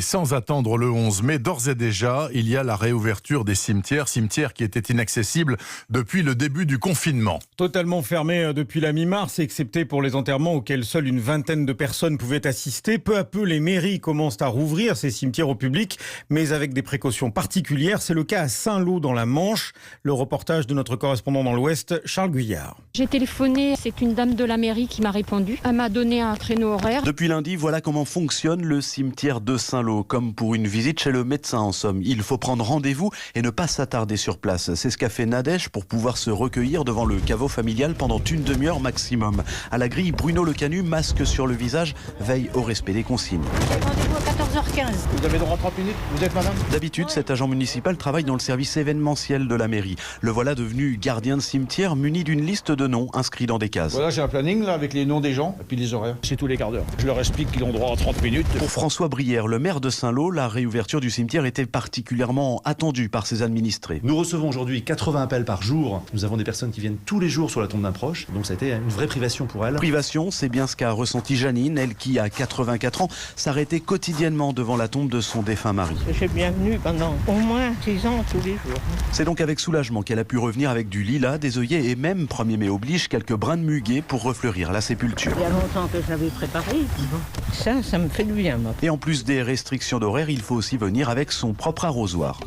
sans attendre le 11 mai, d'ores et déjà, il y a la réouverture des cimetières qui étaient inaccessibles depuis le début du confinement. Totalement fermés depuis la mi-mars, excepté pour les enterrements auxquels seule une vingtaine de personnes pouvaient assister. Peu à peu, les mairies commencent à rouvrir ces cimetières au public, mais avec des précautions particulières. C'est le cas à Saint-Lô dans la Manche. Le reportage de notre correspondant dans l'Ouest, Charles Guyard. J'ai téléphoné, c'est une dame de la mairie qui m'a répondu. Elle m'a donné un créneau horaire. Depuis lundi, voilà comment fonctionne le cimetière de Saint-Lô. Comme pour une visite chez le médecin en somme. Il faut prendre rendez-vous et ne pas s'attarder sur place. C'est ce qu'a fait Nadège pour pouvoir se recueillir devant le caveau familial pendant une demi-heure maximum. À la grille, Bruno Lecanu, masque sur le visage, veille au respect des consignes. Rendez-vous à 14h15. Vous avez droit à 30 minutes. Vous êtes madame ? D'habitude, cet agent municipal travaille dans le service événementiel de la mairie. Le voilà devenu gardien de cimetière muni d'une liste de noms inscrits dans des cases. Voilà, j'ai un planning là avec les noms des gens et puis les horaires. C'est tous les quarts d'heure. Je leur explique qu'ils ont droit à 30 minutes. Pour François Brière, le maire de Saint-Lô, la réouverture du cimetière était particulièrement attendue par ses administrés. Nous recevons aujourd'hui 80 appels par jour. Nous avons des personnes qui viennent tous les jours sur la tombe d'un proche. Donc ça a été une vraie privation pour elles. Privation, c'est bien ce qu'a ressenti Janine, elle qui, à 84 ans, s'arrêtait quotidiennement devant la tombe de son défunt mari. J'ai bien venu pendant au moins 6 ans tous les jours. C'est donc avec soulagement qu'elle a pu revenir avec du lilas, des œillets et même, 1er mai oblige, quelques brins de muguet pour refleurir la sépulture. Il y a longtemps que j'avais préparé. Ça me fait du bien. Moi. Et en plus des restrictions d'horaire, il faut aussi venir avec son propre arrosoir.